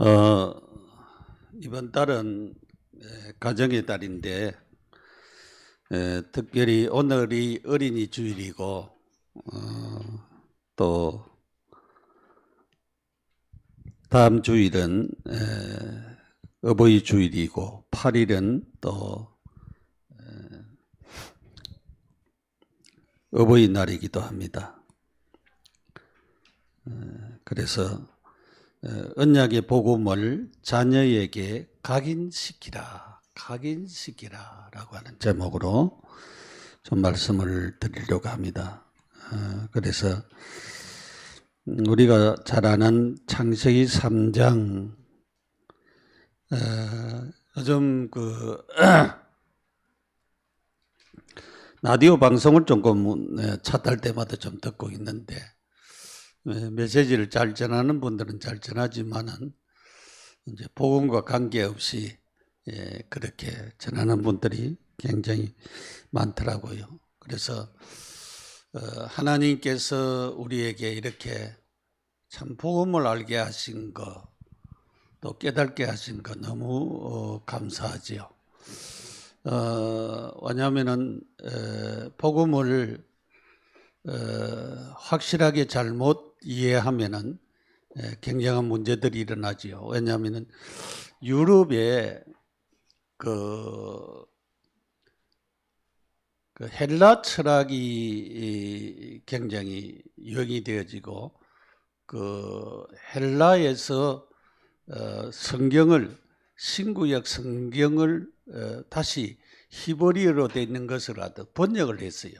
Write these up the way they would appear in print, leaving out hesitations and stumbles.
어, 이번 달은 가정의 달인데 특별히 오늘이 어린이 주일이고 또 다음 주일은 어버이 주일이고 8일은 또 어버이날이기도 합니다. 그래서 언약의 복음을 자녀에게 각인시키라 라고 하는 제목으로 좀 말씀을 드리려고 합니다. 그래서 우리가 잘 아는 창세기 3장 요즘 라디오 방송을 조금 차 탈 때마다 좀 듣고 있는데 메시지를 잘 전하는 분들은 잘 전하지만은 이제 복음과 관계없이 그렇게 전하는 분들이 굉장히 많더라고요. 그래서 하나님께서 우리에게 이렇게 참 복음을 알게 하신 거, 또 깨닫게 하신 거 너무 감사하지요. 왜냐하면은 복음을 확실하게 잘못 이해하면은 굉장한 문제들이 일어나지요. 왜냐하면은 유럽에 그 헬라 철학이 굉장히 유행이 되어지고 그 헬라에서 성경을 신구약 성경을 다시 히브리어로 되어 있는 것을 번역을 했어요.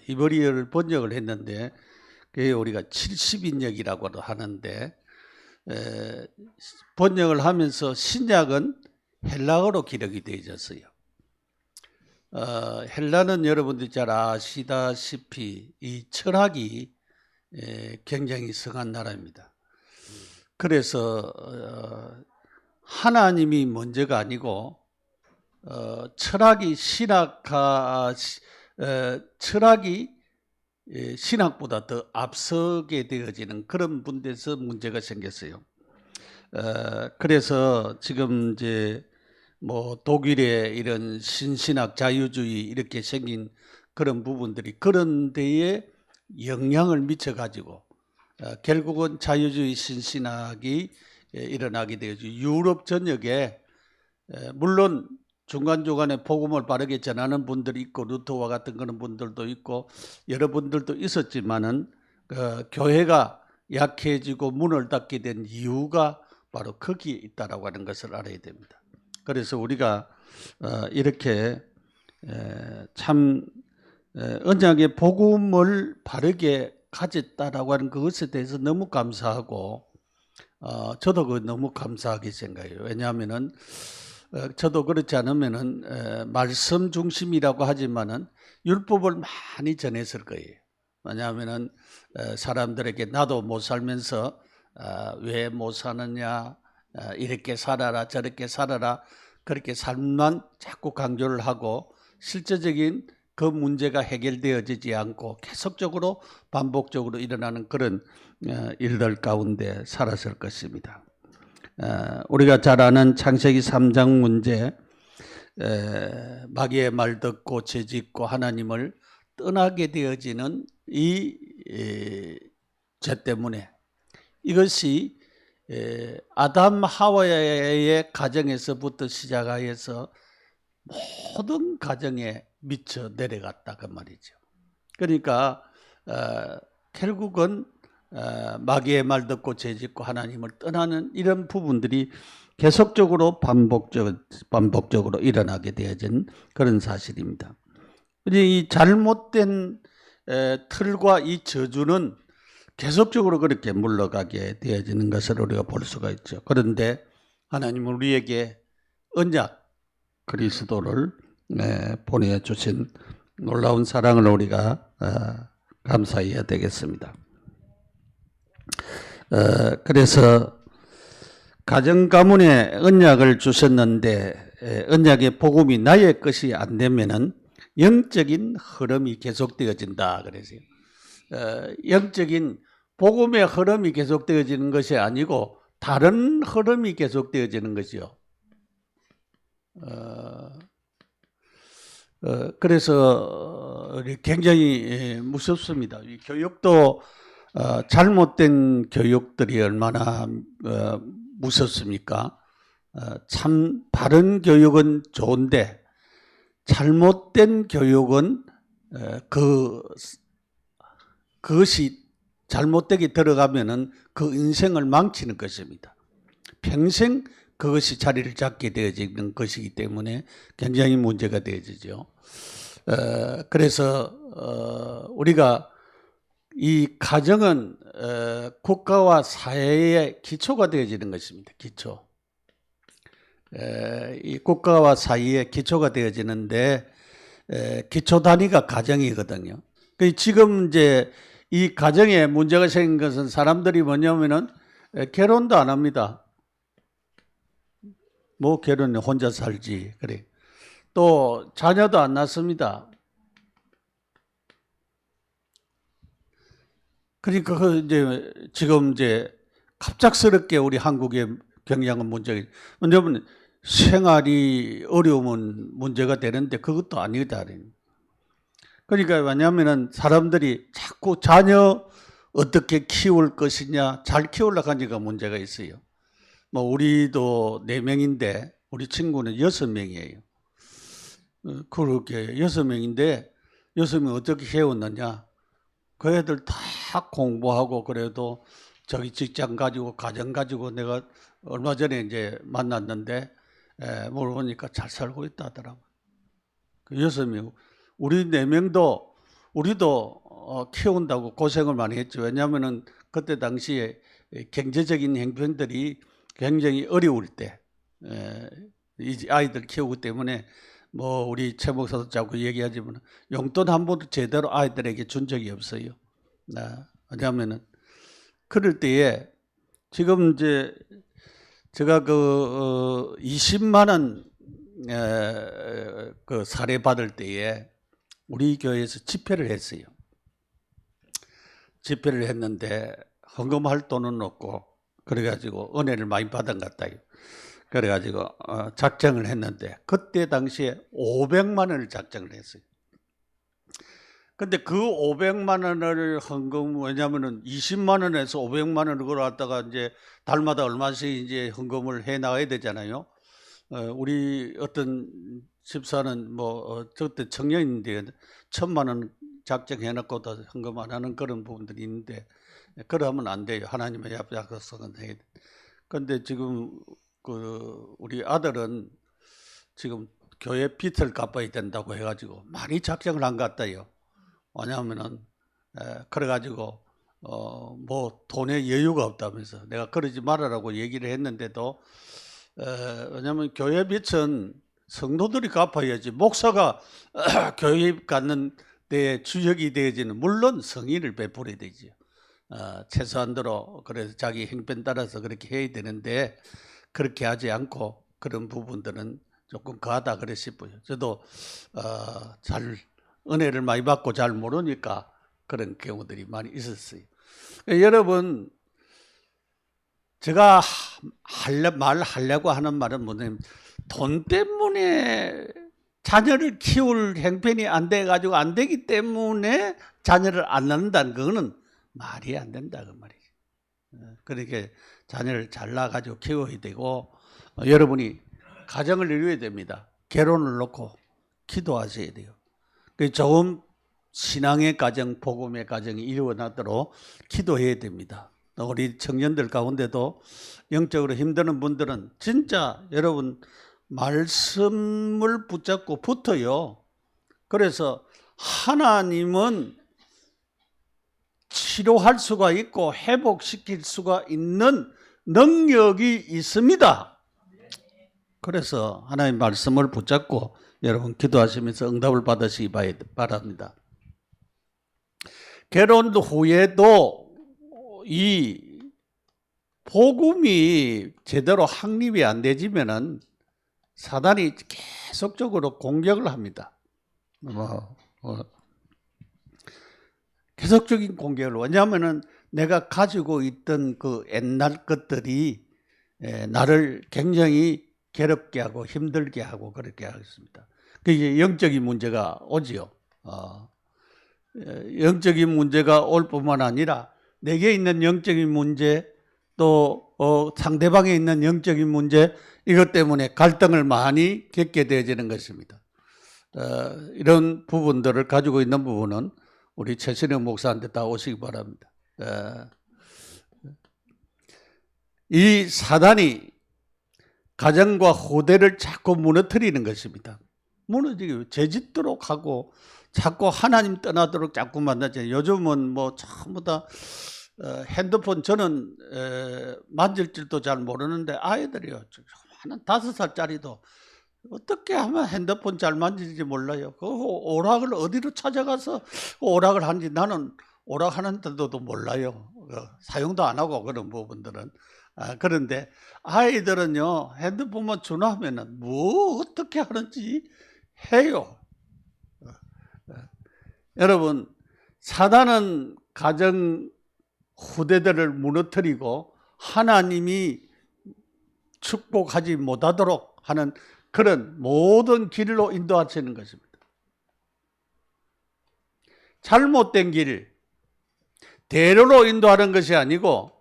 히브리어를 번역을 했는데 그게 우리가 70인역이라고도 하는데 번역을 하면서 신약은 헬라어로 기록이 되어 있었어요. 헬라는 여러분들이 잘 아시다시피 이 철학이 굉장히 성한 나라입니다. 그래서 하나님이 문제가 아니고 철학이 신학보다 더 앞서게 되어지는 그런 분에서 문제가 생겼어요. 그래서 지금 이제 뭐 독일의 이런 신신학 자유주의 이렇게 생긴 그런 부분들이 그런 데에 영향을 미쳐 가지고 결국은 자유주의 신신학이 일어나게 되어죠. 유럽 전역에 물론 중간중간에 복음을 바르게 전하는 분들이 있고 루터와 같은 그런 분들도 있고 여러분들도 있었지만은 교회가 약해지고 문을 닫게 된 이유가 바로 거기에 있다라고 하는 것을 알아야 됩니다. 그래서 우리가 이렇게 참 언약의 복음을 바르게 가졌다라고 하는 그것에 대해서 너무 감사하고 저도 그 너무 감사하게 생각해요. 왜냐하면은 저도 그렇지 않으면은 말씀 중심이라고 하지만은 율법을 많이 전했을 거예요. 왜냐하면은 사람들에게 나도 못 살면서 왜 못 사느냐, 이렇게 살아라 저렇게 살아라 그렇게 삶만 자꾸 강조를 하고 실제적인 그 문제가 해결되어지지 않고 계속적으로 반복적으로 일어나는 그런 일들 가운데 살았을 것입니다. 우리가 잘 아는 창세기 3장 문제, 마귀의 말 듣고 죄짓고 하나님을 떠나게 되어지는 이 죄 때문에 이것이 아담 하와의 가정에서부터 시작하여서 모든 가정에 미쳐 내려갔다 그 말이죠. 그러니까 결국은 마귀의 말 듣고 죄짓고 하나님을 떠나는 이런 부분들이 계속적으로 반복적으로 일어나게 되어진 그런 사실입니다. 이 잘못된 틀과 이 저주는 계속적으로 그렇게 물러가게 되어지는 것을 우리가 볼 수가 있죠. 그런데 하나님은 우리에게 언약 그리스도를 보내주신 놀라운 사랑을 우리가 감사해야 되겠습니다. 그래서 가정 가문에 언약을 주셨는데 언약의 복음이 나의 것이 안 되면은 영적인 흐름이 계속되어진다 그래서요. 영적인 복음의 흐름이 계속되어지는 것이 아니고 다른 흐름이 계속되어지는 것이요. 그래서 굉장히 무섭습니다. 이 교육도 잘못된 교육들이 얼마나 무섭습니까? 참 바른 교육은 좋은데 잘못된 교육은 그것이 잘못되게 들어가면은 그 인생을 망치는 것입니다. 평생 그것이 자리를 잡게 되어지는 것이기 때문에 굉장히 문제가 되어지죠. 그래서 우리가 이 가정은 국가와 사회의 기초가 되어지는 것입니다. 기초. 이 국가와 사회의 기초가 되어지는데 기초 단위가 가정이거든요. 지금 이제 이 가정에 문제가 생긴 것은 사람들이 뭐냐면은 결혼도 안 합니다. 뭐 결혼 혼자 살지 그래. 또 자녀도 안 낳습니다. 그러니까 이제 지금 이제 갑작스럽게 우리 한국의 경향은 문제가 왜냐하면 생활이 어려우면 문제가 되는데 그것도 아니다. 그러니까 왜냐하면은 사람들이 자꾸 자녀 어떻게 키울 것이냐 잘 키우려고 하니까 문제가 있어요. 뭐 우리도 4명인데 우리 친구는 6명이에요. 그렇게 6명인데 6명 어떻게 키웠느냐? 그 애들 다 공부하고 그래도 저기 직장 가지고 가정 가지고 내가 얼마 전에 이제 만났는데 물어보니까 잘 살고 있다 하더라고요. 그 6명. 우리 4명도 우리도 키운다고 고생을 많이 했죠. 왜냐하면은 그때 당시에 경제적인 형편들이 굉장히 어려울 때 이 아이들 키우기 때문에 뭐 우리 최 목사도 자꾸 얘기하지만 용돈 한 번도 제대로 아이들에게 준 적이 없어요. 왜냐하면은 그럴 때에 지금 이제 제가 그 20만 원 그 사례 받을 때에 우리 교회에서 집회를 했어요. 집회를 했는데 헌금할 돈은 없고 그래가지고 은혜를 많이 받은 것 같아요. 그래가지고 작정을 했는데 그때 당시에 500만 원을 작정을 했어요. 근데 그 500만 원을 헌금 왜냐면은 20만 원에서 500만 원을 걸어왔다가 이제 달마다 얼마씩 이제 헌금을 해 나가야 되잖아요. 우리 어떤 집사는 뭐 저때 청년인데 1,000만 원 작정해놓고도 헌금 안 하는 그런 부분들이 있는데 그러면 안 돼요. 하나님의 약속은 해야 돼. 근데 지금 그 우리 아들은 지금 교회 빚을 갚아야 된다고 해가지고 많이 작정을 한 것 같아요. 왜냐하면은 그래가지고 뭐 돈에 여유가 없다면서 내가 그러지 말아라고 얘기를 했는데도 왜냐하면 교회 빚은 성도들이 갚아야지 목사가 교회 갖는 데에 주역이 되어지는 물론 성의를 베풀어야 되죠. 최소한대로 그래서 자기 형편 따라서 그렇게 해야 되는데 그렇게 하지 않고 그런 부분들은 조금 과하다 그래 싶어요. 저도 잘 은혜를 많이 받고 잘 모르니까 그런 경우들이 많이 있었어요. 여러분 제가 말하려고 하는 말은 뭐냐면 돈 때문에 자녀를 키울 형편이 안 돼가지고 안 되기 때문에 자녀를 안 낳는다는 거는 말이 안 된다 그 말이죠. 그러니까 자녀를 잘 낳아가지고 키워야 되고 여러분이 가정을 이루어야 됩니다. 결혼을 놓고 기도하셔야 돼요. 좋은 신앙의 가정, 복음의 가정이 이루어나도록 기도해야 됩니다. 우리 청년들 가운데도 영적으로 힘드는 분들은 진짜 여러분 말씀을 붙잡고 붙어요. 그래서 하나님은 치료할 수가 있고 회복시킬 수가 있는 능력이 있습니다. 그래서 하나님의 말씀을 붙잡고 여러분 기도하시면서 응답을 받으시기 바랍니다. 결혼 후에도 이 복음이 제대로 확립이 안 되지면은 사단이 계속적으로 공격을 합니다. 계속적인 공격을, 왜냐하면은 내가 가지고 있던 그 옛날 것들이 나를 굉장히 괴롭게 하고 힘들게 하고 그렇게 하겠습니다. 그게 영적인 문제가 오지요. 영적인 문제가 올 뿐만 아니라 내게 있는 영적인 문제, 또 상대방에 있는 영적인 문제, 이것 때문에 갈등을 많이 겪게 되어지는 것입니다. 이런 부분들을 가지고 있는 부분은 우리 최신영 목사한테 다 오시기 바랍니다. 이 사단이 가정과 후대를 자꾸 무너뜨리는 것입니다. 무너지게 죄짓도록 하고 자꾸 하나님 떠나도록 자꾸 만나죠. 요즘은 뭐 전부 다 핸드폰, 저는 만질 줄도 잘 모르는데 아이들이요, 한 5살짜리도 어떻게 하면 핸드폰 잘 만질지 몰라요. 그 오락을 어디로 찾아가서 오락을 하는지 나는 오락하는데도 몰라요. 사용도 안 하고 그런 부분들은. 그런데 아이들은요, 핸드폰만 주나하면은 뭐 어떻게 하는지 해요. 여러분, 사단은 가정 후대들을 무너뜨리고 하나님이 축복하지 못하도록 하는 그런 모든 길로 인도하시는 것입니다. 잘못된 길, 대로로 인도하는 것이 아니고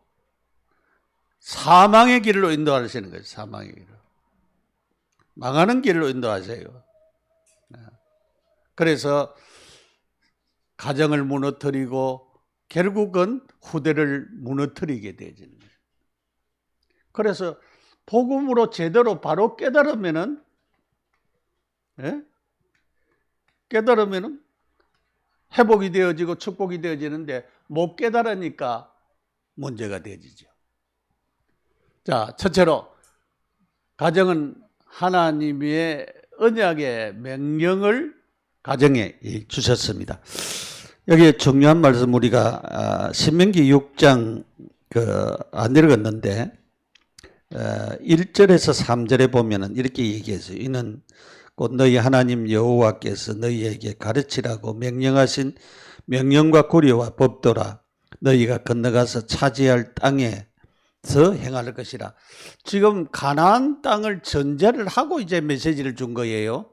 사망의 길로 인도하시는 거예요. 사망의 길로. 망하는 길로 인도하세요. 그래서 가정을 무너뜨리고 결국은 후대를 무너뜨리게 되어지는 거예요. 그래서 복음으로 제대로 바로 깨달으면은, 깨달으면은 회복이 되어지고 축복이 되어지는데 못 깨달으니까 문제가 되어지죠. 자, 첫째로 가정은 하나님의 언약의 명령을 가정에 주셨습니다. 여기에 중요한 말씀, 우리가 신명기 6장 안 내려갔는데 1절에서 3절에 보면은 이렇게 얘기했어요. 이는 곧 너희 하나님 여호와께서 너희에게 가르치라고 명령하신 명령과 구리와 법도라. 너희가 건너가서 차지할 땅에서 행할 것이라. 지금 가나안 땅을 전제를 하고 이제 메시지를 준 거예요.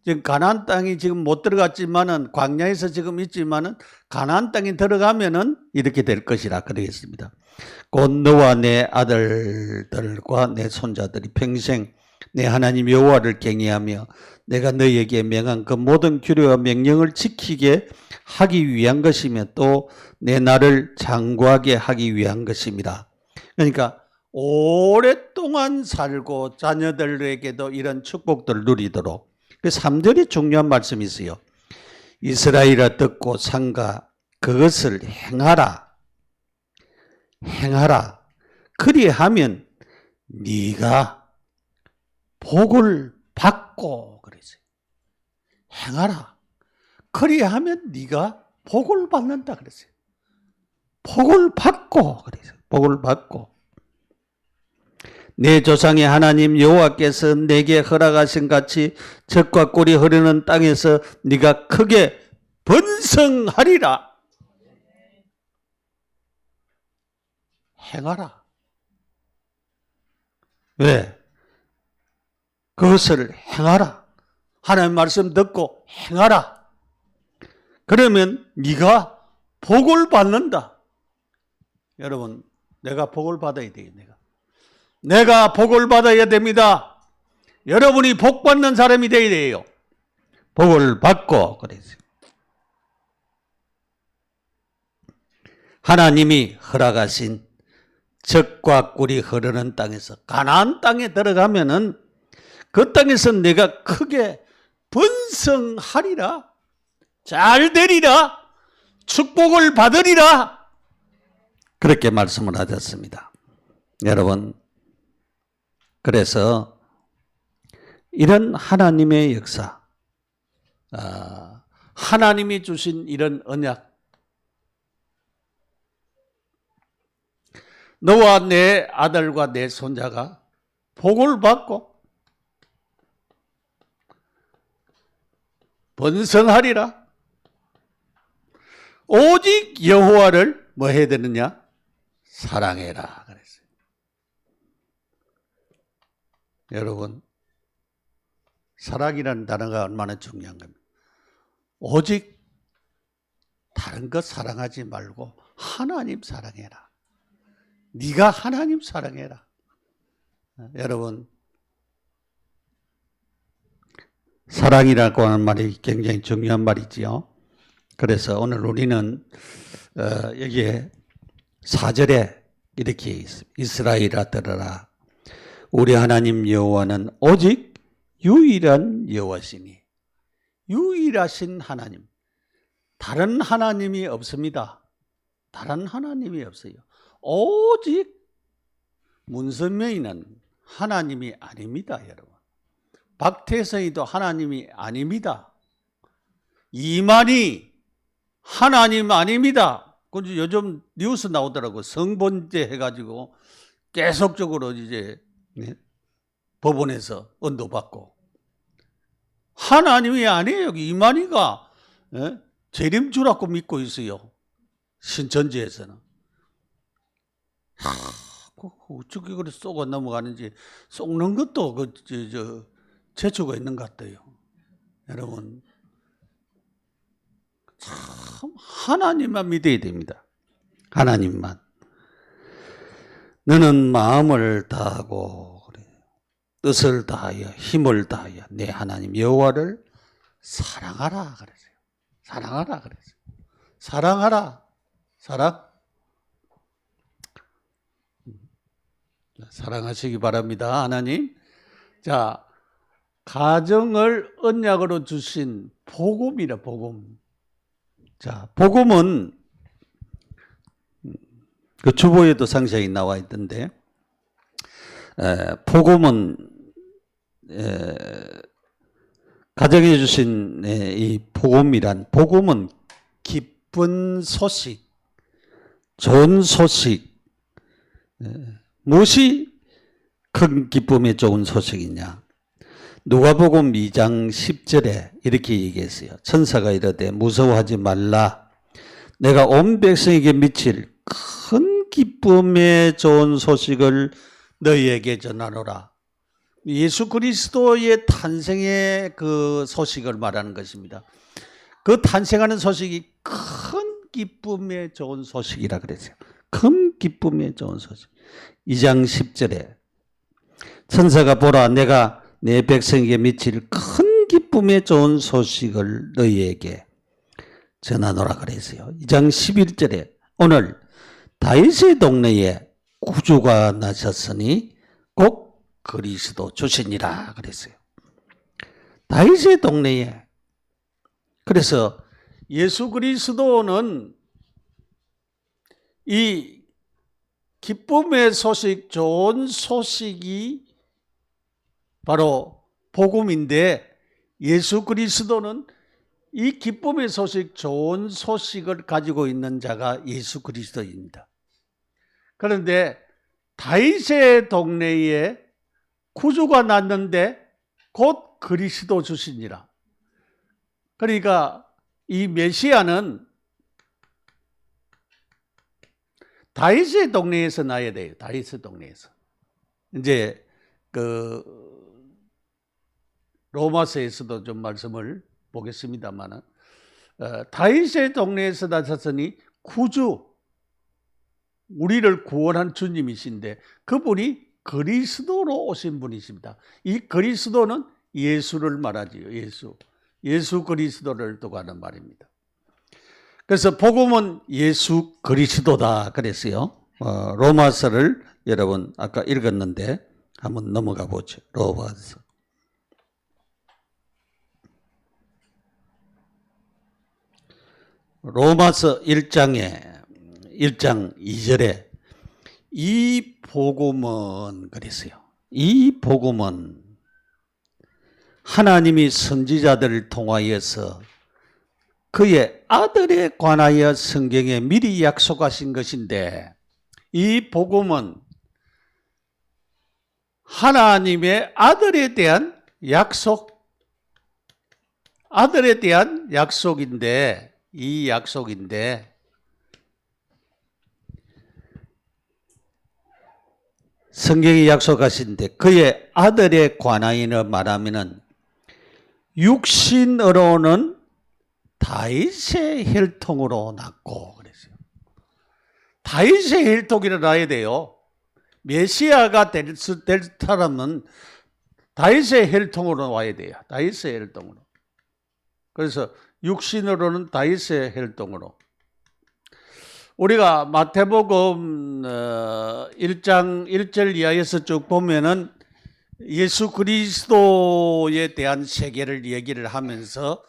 지금 가나안 땅이 지금 못 들어갔지만은, 광야에서 지금 있지만은 가나안 땅에 들어가면은 이렇게 될 것이라 그러겠습니다. 곧 너와 내 아들들과 내 손자들이 평생 내 하나님 여호와를 경외하며 내가 너희에게 명한 그 모든 규례와 명령을 지키게 하기 위한 것이며 또 내 나를 장구하게 하기 위한 것입니다. 그러니까 오랫동안 살고 자녀들에게도 이런 축복들을 누리도록. 그 3절이 중요한 말씀이 있어요. 이스라엘아 듣고 삼가 그것을 행하라. 행하라. 그리하면 네가 복을 받고 그랬어요. 행하라. 그리하면 네가 복을 받는다 그랬어요. 복을 받고 그랬어요. 복을 받고. 내 조상의 하나님 여호와께서 내게 허락하신 같이 젖과 꿀이 흐르는 땅에서 네가 크게 번성하리라. 행하라. 왜? 그것을 행하라. 하나님 말씀 듣고 행하라. 그러면 네가 복을 받는다. 여러분, 내가 복을 받아야 돼요. 내가 복을 받아야 됩니다. 여러분이 복 받는 사람이 되어야 돼요. 복을 받고 그랬어요. 하나님이 허락하신 젖과 꿀이 흐르는 땅에서, 가나안 땅에 들어가면은 그 땅에서 내가 크게 번성하리라, 잘 되리라, 축복을 받으리라, 그렇게 말씀을 하셨습니다. 여러분, 그래서 이런 하나님의 역사, 하나님이 주신 이런 언약, 너와 내 아들과 내 손자가 복을 받고 번성하리라. 오직 여호와를 뭐 해야 되느냐? 사랑해라 그랬어요. 여러분, 사랑이라는 단어가 얼마나 중요한 겁니까? 오직 다른 것 사랑하지 말고 하나님 사랑해라. 네가 하나님 사랑해라. 여러분, 사랑이라고 하는 말이 굉장히 중요한 말이지요. 그래서 오늘 우리는 여기에 4절에 이렇게 있습니다. 이스라엘아 들으라. 우리 하나님 여호와는 오직 유일한 여호와시니. 유일하신 하나님. 다른 하나님이 없습니다. 다른 하나님이 없어요. 오직 문선명이는 하나님이 아닙니다, 여러분. 박태성이도 하나님이 아닙니다. 이만희 하나님 아닙니다. 근데 요즘 뉴스 나오더라고. 성범죄 해가지고 계속적으로 이제 법원에서 언도받고. 하나님이 아니에요. 이만희가 재림주라고 믿고 있어요. 신천지에서는. 어떻게 그래 쏘고 넘어가는지 쏘는 것도 재주가 있는 것 같아요. 여러분, 참 하나님만 믿어야 됩니다. 하나님만. 너는 마음을 다하고 뜻을 다하여 힘을 다하여 내 하나님 여호와를 사랑하라 그랬어요. 사랑하라 그랬어요. 사랑하라. 사랑하시기 바랍니다. 하나님. 자, 가정을 언약으로 주신 복음이라 복음. 자, 복음은 그 주보에도 상세히 나와 있던데, 복음은 가정해 주신 이 복음은 기쁜 소식, 좋은 소식. 무엇이 큰 기쁨의 좋은 소식이냐? 누가복음 2장 10절에 이렇게 얘기했어요. 천사가 이르되 무서워하지 말라. 내가 온 백성에게 미칠 큰 기쁨의 좋은 소식을 너희에게 전하노라. 예수 그리스도의 탄생의 그 소식을 말하는 것입니다. 그 탄생하는 소식이 큰 기쁨의 좋은 소식이라 그랬어요. 큰 기쁨의 좋은 소식. 2장 10절에 천사가 보라 내가 내 백성에게 미칠 큰 기쁨의 좋은 소식을 너희에게 전하노라 그랬어요. 2장 11절에 오늘 다윗의 동네에 구주가 나셨으니 곧 그리스도 주시니라 그랬어요. 다윗의 동네에. 그래서 예수 그리스도는 이 기쁨의 소식, 좋은 소식이 바로 복음인데 예수 그리스도는 이 기쁨의 소식, 좋은 소식을 가지고 있는 자가 예수 그리스도입니다. 그런데 다윗의 동네에 구주가 났는데 곧 그리스도 주시니라. 그러니까 이 메시아는 다윗의 동네에서 나야 돼요. 다윗의 동네에서. 이제 로마서에서도 좀 말씀을 보겠습니다만, 다윗의 동네에서 나셨으니 구주, 우리를 구원한 주님이신데 그분이 그리스도로 오신 분이십니다. 이 그리스도는 예수를 말하지요. 예수 그리스도를 두고 하는 말입니다. 그래서 복음은 예수 그리스도다 그랬어요. 로마서를 여러분 아까 읽었는데 한번 넘어가 보죠. 로마서 1장 2절에 이 복음은 그랬어요. 이 복음은 하나님이 선지자들을 통하여서 그의 아들에 관하여 성경에 미리 약속하신 것인데, 이 복음은 하나님의 아들에 대한 약속인데 이 약속인데 성경이 약속하신데 그의 아들에 관하여 말하면은 육신으로는 다윗의 혈통으로 낳고 그랬어요. 다윗의 혈통으로 낳아야 돼요. 메시아가 될 사람은 다윗의 혈통으로 와야 돼요. 다윗의 혈통으로. 그래서 육신으로는 다윗의 혈통으로. 우리가 마태복음 1장 1절 이하에서 쭉 보면은 예수 그리스도에 대한 세계를 얘기를 하면서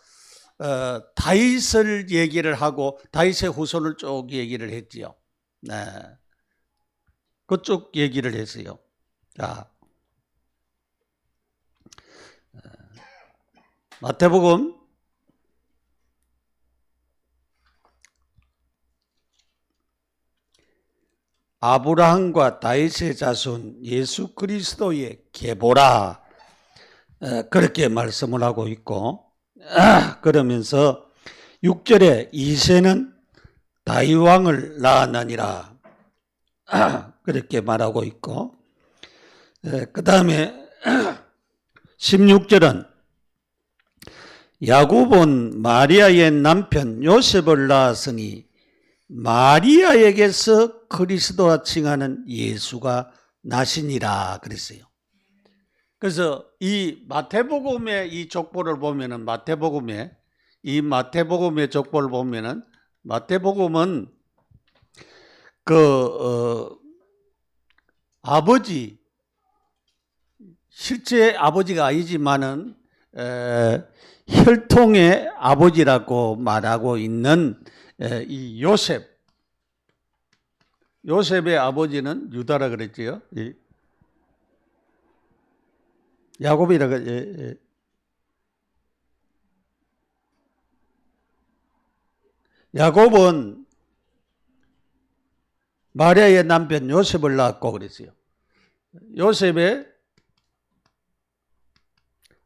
다윗을 얘기를 하고 다윗의 후손을 쭉 얘기를 했지요. 네. 그쪽 얘기를 했어요. 자, 마태복음 아브라함과 다윗의 자손 예수 그리스도의 계보라 그렇게 말씀을 하고 있고 그러면서 6절에 이새는 다윗 왕을 낳았느니라 그렇게 말하고 있고 그 다음에 16절은 야곱은 마리아의 남편 요셉을 낳았으니 마리아에게서 그리스도와 칭하는 예수가 나시니라 그랬어요. 그래서 이 마태복음의 이 족보를 보면은 마태복음의 족보를 보면은 마태복음은 아버지 실제 아버지가 아니지만은 혈통의 아버지라고 말하고 있는 이 요셉의 아버지는 유다라 그랬지요. 야곱이라 야곱은 마리아의 남편 요셉을 낳았고 그랬어요. 요셉의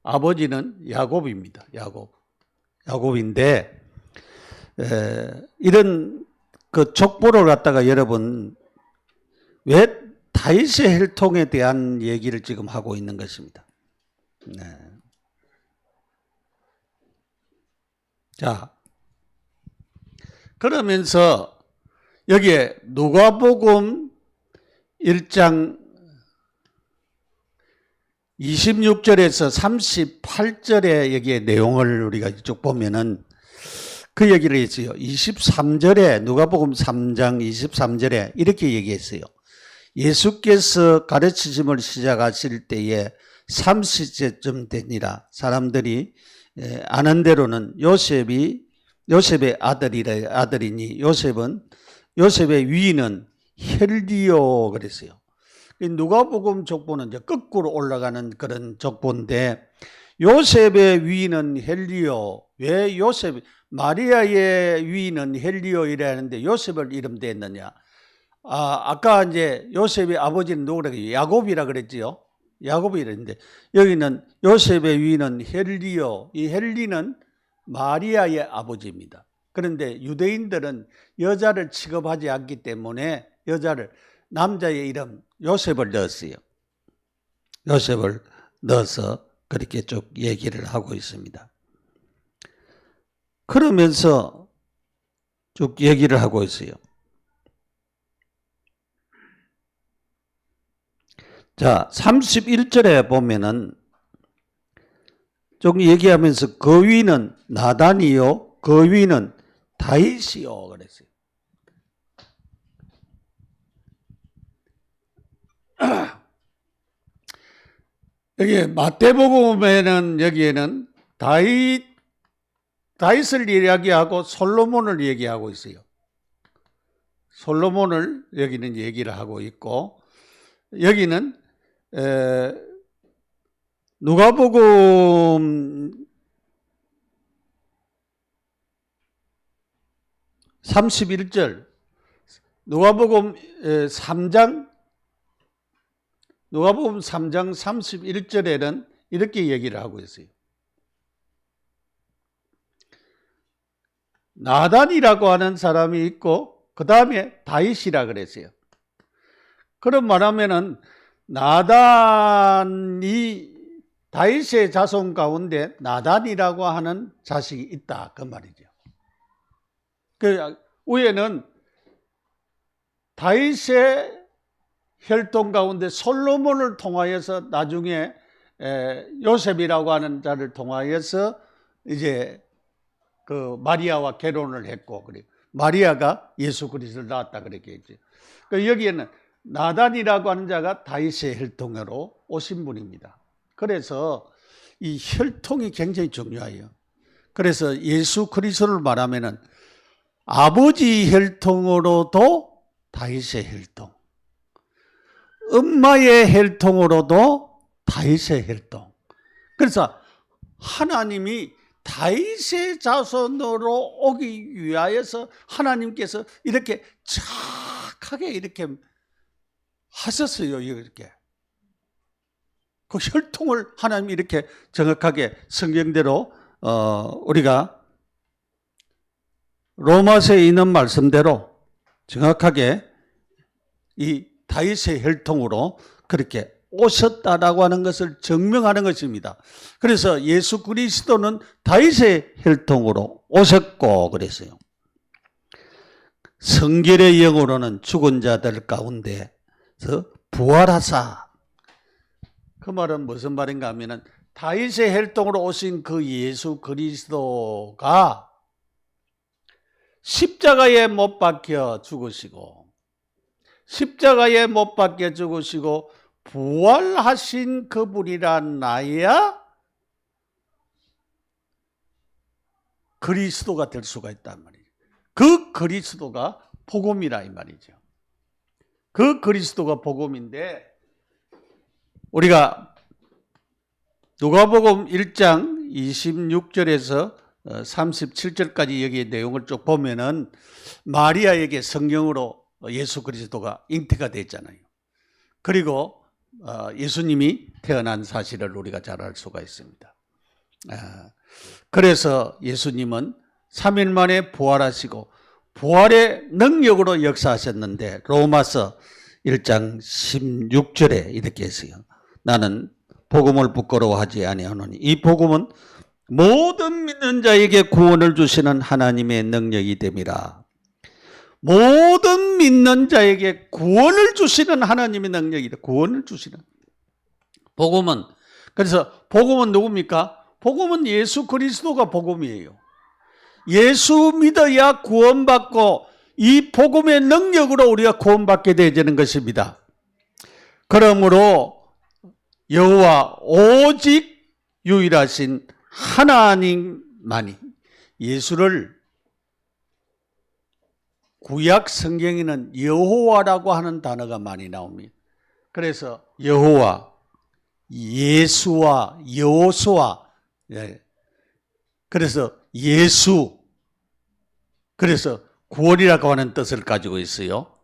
아버지는 야곱입니다. 야곱인데 이런 그 족보를 갖다가 여러분 왜 다윗의 혈통에 대한 얘기를 지금 하고 있는 것입니다. 네. 자, 그러면서 여기에 누가복음 1장 26절에서 38절의 여기에 내용을 우리가 쭉 보면은 그 얘기를 했어요. 23절에 누가복음 3장 23절에 이렇게 얘기했어요. 예수께서 가르치심을 시작하실 때에 30세쯤 되니라. 사람들이 아는 대로는 요셉의 아들이니 요셉의 위인은 헬리오 그랬어요. 누가복음 족보는 이제 거꾸로 올라가는 그런 족보인데 요셉의 위인은 헬리오. 왜 마리아의 위인은 헬리오이라는데 요셉을 이름 댔느냐? 아까 이제 요셉의 아버지는 누구라고 야곱이라 그랬지요. 야곱이랬는데 여기는 요셉의 위인은 헬리오. 이 헬리는 마리아의 아버지입니다. 그런데 유대인들은 여자를 취급하지 않기 때문에 남자의 이름 요셉을 넣었어요. 요셉을 넣어서 그렇게 쭉 얘기를 하고 있습니다. 그러면서 쭉 얘기를 하고 있어요. 자, 31절에 보면은 좀 얘기하면서 그 위는 나단이요, 그 위는 다윗이요 그랬어요. 여기 마태복음에는 여기에는 다윗을 이야기하고 솔로몬을 얘기하고 있어요. 솔로몬을 여기는 얘기를 하고 있고 여기는 누가복음 31절 누가복음 3장 31절에는 이렇게 얘기를 하고 있어요. 나단이라고 하는 사람이 있고 그 다음에 다윗이라 그랬어요. 그런 말하면은 나단이 다윗의 자손 가운데 나단이라고 하는 자식이 있다 그 말이죠. 그 위에는 다윗의 혈통 가운데 솔로몬을 통하여서 나중에 요셉이라고 하는 자를 통하여서 이제 그 마리아와 결혼을 했고, 그리고 마리아가 예수 그리스도를 낳았다 그렇게 했죠. 그 여기에는 나단이라고 하는 자가 다윗의 혈통으로 오신 분입니다. 그래서 이 혈통이 굉장히 중요해요. 그래서 예수 그리스도를 말하면은 아버지 혈통으로도 다윗의 혈통, 엄마의 혈통으로도 다윗의 혈통. 그래서 하나님이 다윗의 자손으로 오기 위하여서 하나님께서 이렇게 착하게 이렇게 하셨어요. 이렇게 그 혈통을 하나님이 이렇게 정확하게 성경대로 우리가 로마서에 있는 말씀대로 정확하게 이 다윗의 혈통으로 그렇게 오셨다라고 하는 것을 증명하는 것입니다. 그래서 예수 그리스도는 다윗의 혈통으로 오셨고 그랬어요. 성결의 영으로는 죽은 자들 가운데서 부활하사. 그 말은 무슨 말인가 하면은 다윗의 혈통으로 오신 그 예수 그리스도가 십자가에 못 박혀 죽으시고 십자가에 못 박혀 죽으시고 부활하신 그분이라 나야 그리스도가 될 수가 있단 말이에요. 그 그리스도가 복음이라 이 말이죠. 그 그리스도가 복음인데 우리가 누가복음 1장 26절에서 37절까지 여기의 내용을 쭉 보면은 마리아에게 성령으로 예수 그리스도가 잉태가 됐잖아요. 그리고 예수님이 태어난 사실을 우리가 잘 알 수가 있습니다. 그래서 예수님은 3일 만에 부활하시고 부활의 능력으로 역사하셨는데 로마서 1장 16절에 이렇게 했어요. 나는 복음을 부끄러워하지 아니하노니 이 복음은 모든 믿는 자에게 구원을 주시는 하나님의 능력이 됨이라. 모든 믿는 자에게 구원을 주시는 하나님의 능력이다. 구원을 주시는. 복음은, 그래서 복음은 누굽니까? 복음은 예수 그리스도가 복음이에요. 예수 믿어야 구원받고 이 복음의 능력으로 우리가 구원받게 되는 것입니다. 그러므로 여호와 오직 유일하신 하나님만이 예수를 구약 성경에는 여호와라고 하는 단어가 많이 나옵니다. 그래서 여호와, 예수와 여호수아, 그래서 예수, 그래서 구원이라고 하는 뜻을 가지고 있어요.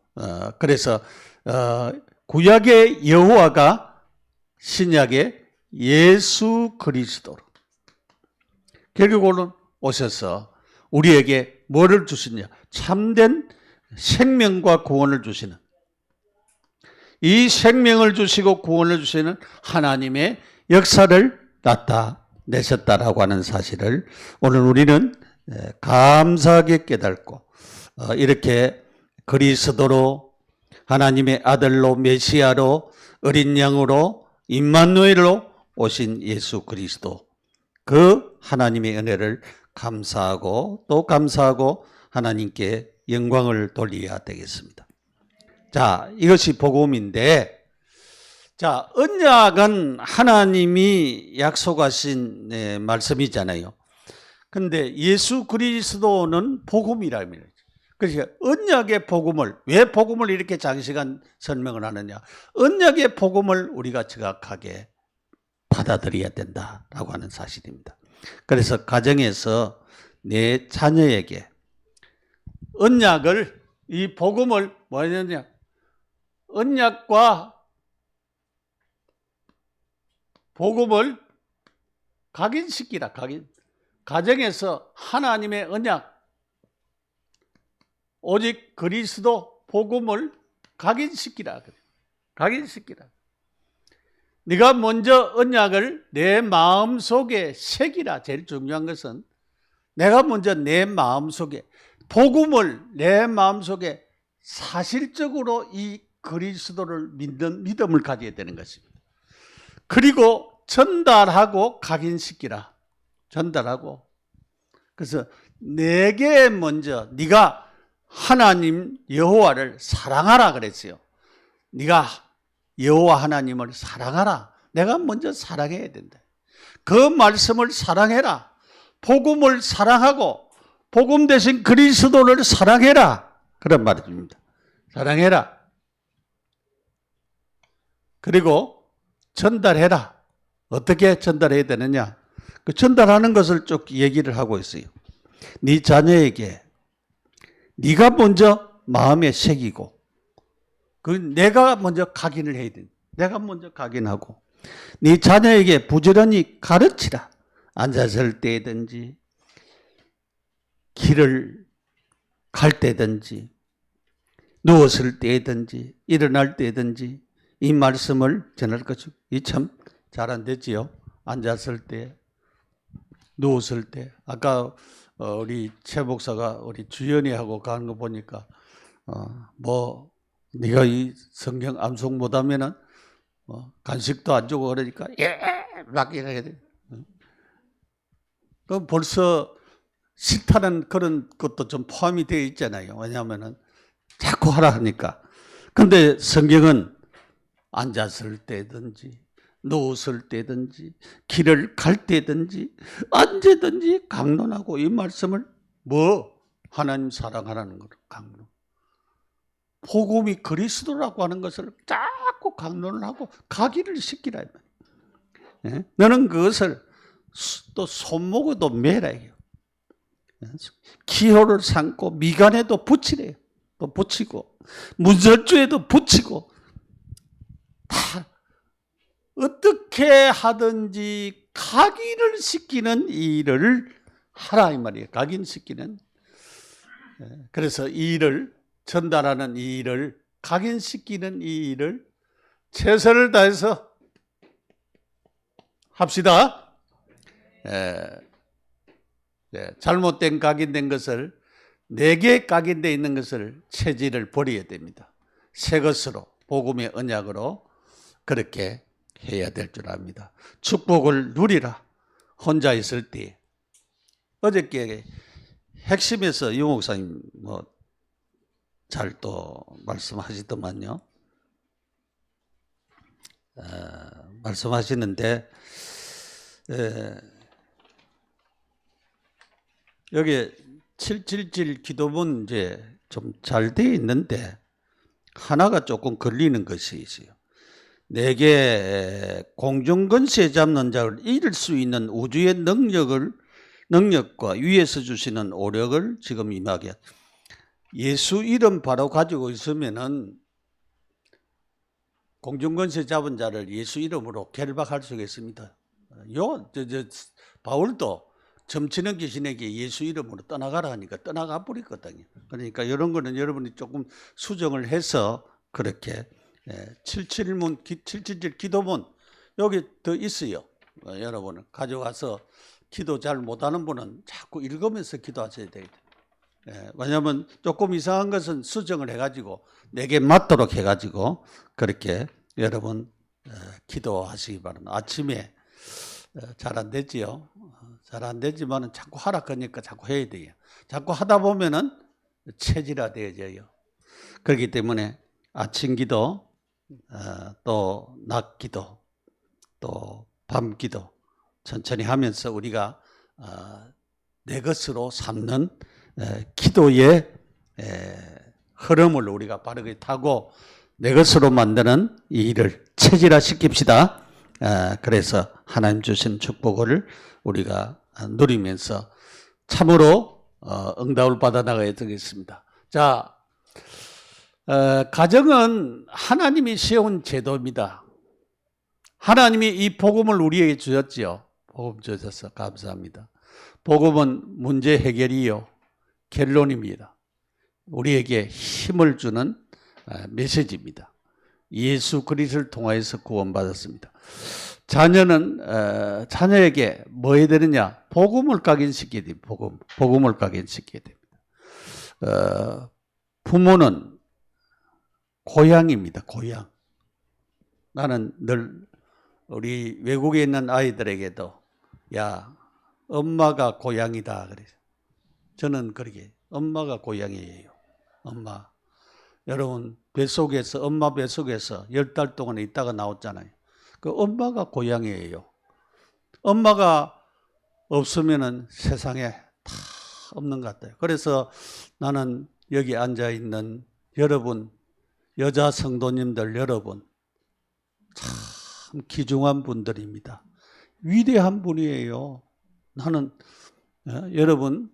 그래서 구약의 여호와가 신약의 예수 그리스도로 결국은 오셔서 우리에게 뭐를 주시냐? 참된 생명과 구원을 주시는, 이 생명을 주시고 구원을 주시는 하나님의 역사를 나타내셨다라고 하는 사실을 오늘 우리는 감사하게 깨닫고 이렇게 그리스도로 하나님의 아들로 메시아로 어린 양으로 임마누엘로 오신 예수 그리스도, 그 하나님의 은혜를 감사하고 또 감사하고 하나님께 영광을 돌려야 되겠습니다. 자, 이것이 복음인데, 자, 언약은 하나님이 약속하신 말씀이잖아요. 근데 예수 그리스도는 복음이랍니다. 그래서 언약의 복음을, 왜 복음을 이렇게 장시간 설명을 하느냐? 언약의 복음을 우리가 정확하게 받아들여야 된다라고 하는 사실입니다. 그래서 가정에서 내 자녀에게 언약을, 이 복음을 뭐냐냐? 언약과 복음을 각인시키라. 각인. 가정에서 하나님의 언약, 오직 그리스도 복음을 각인시키라. 각인시키라. 네가 먼저 언약을 내 마음속에 새기라. 제일 중요한 것은 내가 먼저 내 마음속에 복음을 내 마음속에 사실적으로 이 그리스도를 믿는 믿음을 가져야 되는 것입니다. 그리고 전달하고 각인시키라. 전달하고. 그래서 내게 먼저 네가 하나님 여호와를 사랑하라 그랬어요. 네가 여호와 하나님을 사랑하라. 내가 먼저 사랑해야 된다. 그 말씀을 사랑해라. 복음을 사랑하고 복음 대신 그리스도를 사랑해라. 그런 말입니다. 사랑해라. 그리고 전달해라. 어떻게 전달해야 되느냐? 그 전달하는 것을 쭉 얘기를 하고 있어요. 네 자녀에게 네가 먼저 마음에 새기고 그 내가 먼저 각인을 해야 돼. 내가 먼저 각인하고 네 자녀에게 부지런히 가르치라. 앉았을 때든지 길을 갈 때든지 누웠을 때든지 일어날 때든지 이 말씀을 전할 것이고 이 참 잘 안 되지요. 앉았을 때 누웠을 때 아까 우리 최 목사가 우리 주연이하고 가는 거 보니까 뭐 네가 이 성경 암송 못하면은 간식도 안 주고 그러니까 막 이렇게 돼. 그럼 벌써 싫다는 그런 것도 좀 포함이 되어 있잖아요. 왜냐하면은 자꾸 하라 하니까. 근데 성경은 앉았을 때든지 누웠을 때든지 길을 갈 때든지 언제든지 강론하고 이 말씀을 하나님 사랑하라는 걸 강론. 복음이 그리스도라고 하는 것을 자꾸 강론을 하고 각인을 시키라. 예? 너는 그것을 또 손목에도 매라요. 기호를 삼고 미간에도 붙이래요. 또 붙이고 문설주에도 붙이고 다 어떻게 하든지 각인을 시키는 일을 하라 이 말이에요. 각인시키는. 그래서 이 일을 전달하는 이 일을 각인시키는 이 일을 최선을 다해서 합시다. 잘못된 각인된 것을 내게 각인되어 있는 것을 체질을 버려야 됩니다. 새 것으로 복음의 언약으로 그렇게 해야 될 줄 압니다. 축복을 누리라. 혼자 있을 때 어저께 핵심에서 유 목사님 잘 또 말씀하시더만요. 말씀하시는데 여기 777 기도문 이제 좀 잘 되어 있는데 하나가 조금 걸리는 것이 있어요. 내게 공중권세 잡는 자를 이길 수 있는 우주의 능력과 위에서 주시는 오력을 지금 임하게. 예수 이름 바로 가지고 있으면은 공중권세 잡은 자를 예수 이름으로 결박할 수가 있습니다. 바울도 점치는 귀신에게 예수 이름으로 떠나가라 하니까 떠나가 버리거든요. 그러니까 이런 거는 여러분이 조금 수정을 해서 그렇게 777 기도문 여기 더 있어요. 여러분은 가져가서 기도 잘 못하는 분은 자꾸 읽으면서 기도하셔야 돼요. 왜냐하면 조금 이상한 것은 수정을 해가지고 내게 맞도록 해가지고 그렇게 여러분 기도하시기 바랍니다. 아침에 잘 안 되지요. 잘 안 되지만은 자꾸 하라 그러니까 자꾸 해야 돼요. 자꾸 하다 보면은 체질화되어져요. 그렇기 때문에 아침 기도, 또 낮 기도, 또 밤 기도 천천히 하면서 우리가 내 것으로 삼는 기도의 흐름을 우리가 빠르게 타고 내 것으로 만드는 이 일을 체질화 시킵시다. 그래서 하나님 주신 축복을 우리가 누리면서 참으로 응답을 받아 나가야 되겠습니다. 자, 가정은 하나님이 세운 제도입니다. 하나님이 이 복음을 우리에게 주셨지요. 복음 주셔서 감사합니다. 복음은 문제 해결이요 결론입니다. 우리에게 힘을 주는 메시지입니다. 예수 그리스도를 통하여서 구원받았습니다. 자녀에게 뭐 해야 되느냐? 복음을 각인시켜야 됩니다. 복음을 각인시켜야 됩니다. 부모는 고향입니다. 고향. 나는 늘 우리 외국에 있는 아이들에게도 야, 엄마가 고향이다 그래요. 저는 그렇게 엄마가 고향이에요. 엄마. 여러분 뱃속에서 엄마 뱃속에서 10달 동안 있다가 나왔잖아요. 그 엄마가 고향이에요. 엄마가 없으면은 세상에 다 없는 것 같아요. 그래서 나는 여기 앉아 있는 여러분, 여자 성도님들 여러분, 참 귀중한 분들입니다. 위대한 분이에요. 나는 여러분이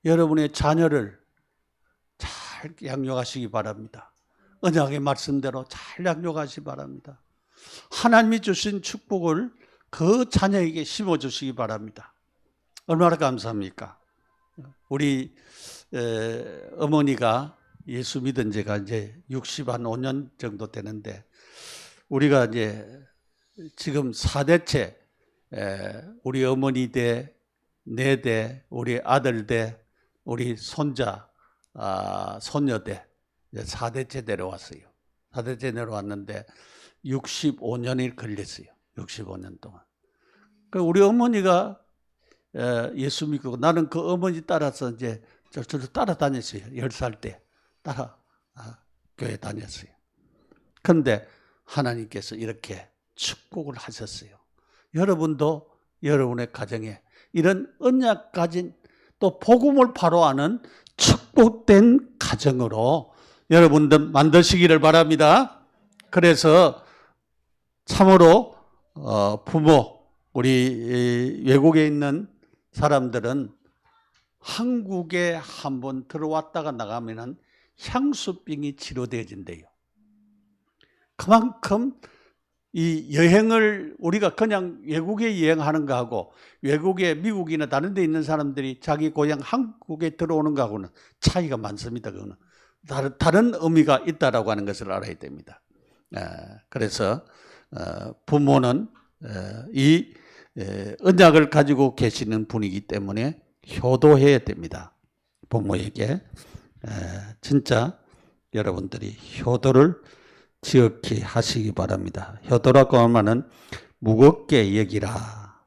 여러분의 자녀를 잘 양육하시기 바랍니다. 언약의 말씀대로 잘 양육하시기 바랍니다. 하나님이 주신 축복을 그 자녀에게 심어주시기 바랍니다. 얼마나 감사합니까? 우리 어머니가 예수 믿은 지가 이제 65년 정도 되는데 우리가 이제 지금 4대째 우리 어머니 대, 내 대, 우리 아들 대, 우리 손자, 손녀 대 4대째 내려왔어요. 4대째 내려왔는데 65년이 걸렸어요. 65년 동안. 우리 어머니가 예수 믿고 나는 그 어머니 따라서 이제 저를 따라다녔어요. 10살 때 교회 다녔어요. 그런데 하나님께서 이렇게 축복을 하셨어요. 여러분도 여러분의 가정에 이런 언약 가진 또 복음을 바로 아는 축복된 가정으로 여러분들 만드시기를 바랍니다. 그래서 참으로 부모, 우리 외국에 있는 사람들은 한국에 한번 들어왔다가 나가면은 향수병이 치료되어진대요. 그만큼 이 여행을 우리가 그냥 외국에 여행하는 거하고 외국에 미국이나 다른 데 있는 사람들이 자기 고향 한국에 들어오는 거하고는 차이가 많습니다. 그거는 다른 의미가 있다라고 하는 것을 알아야 됩니다. 그래서 부모는 이 언약을 가지고 계시는 분이기 때문에 효도해야 됩니다. 부모에게 진짜 여러분들이 효도를 지극히 하시기 바랍니다. 효도라고 하면은 무겁게 여기라,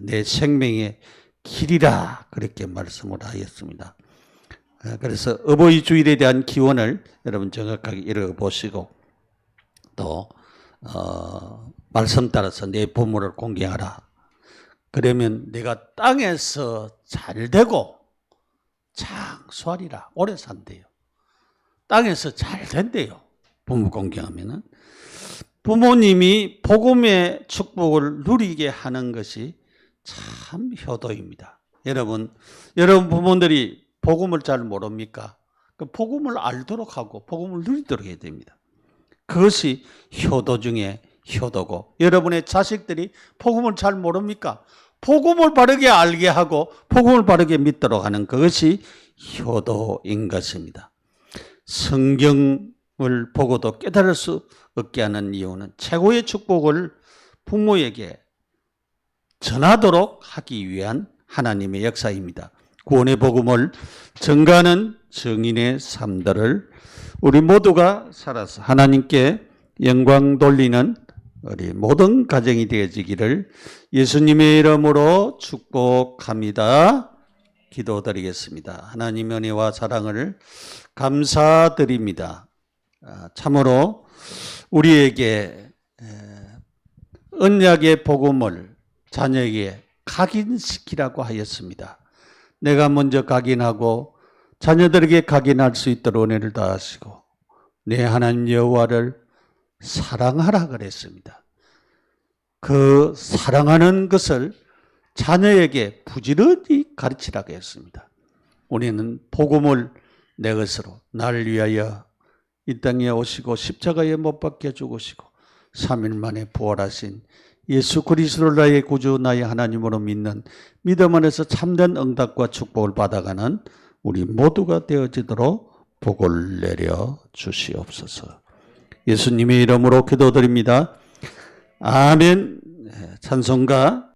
내 생명의 길이라 그렇게 말씀을 하였습니다. 그래서 어버이 주일에 대한 기원을 여러분 정확하게 읽어보시고 또 말씀 따라서 내 부모를 공경하라. 그러면 내가 땅에서 잘 되고 장수하리라. 오래 산대요. 땅에서 잘 된대요. 부모 공경하면은. 부모님이 복음의 축복을 누리게 하는 것이 참 효도입니다. 여러분 부모들이 복음을 잘 모릅니까? 그 복음을 알도록 하고 복음을 누리도록 해야 됩니다. 그것이 효도 중에 효도고, 여러분의 자식들이 복음을 잘 모릅니까? 복음을 바르게 알게 하고 복음을 바르게 믿도록 하는 그것이 효도인 것입니다. 성경을 보고도 깨달을 수 없게 하는 이유는 최고의 축복을 부모에게 전하도록 하기 위한 하나님의 역사입니다. 구원의 복음을 전가하는 증인의 삶들을 우리 모두가 살아서 하나님께 영광 돌리는 우리 모든 가정이 되어지기를 예수님의 이름으로 축복합니다. 기도드리겠습니다. 하나님의 은혜와 사랑을 감사드립니다. 참으로 우리에게 언약의 복음을 자녀에게 각인시키라고 하였습니다. 내가 먼저 각인하고 자녀들에게 각인할 수 있도록 은혜를 다하시고 내 하나님 여호와를 사랑하라 그랬습니다. 그 사랑하는 것을 자녀에게 부지런히 가르치라고 했습니다. 우리는 복음을 내 것으로 나를 위하여 이 땅에 오시고 십자가에 못 박혀 죽으시고 3일 만에 부활하신 예수 그리스도를 나의 구주 나의 하나님으로 믿는 믿음 안에서 참된 응답과 축복을 받아가는 우리 모두가 되어지도록 복을 내려 주시옵소서. 예수님의 이름으로 기도드립니다. 아멘. 찬송가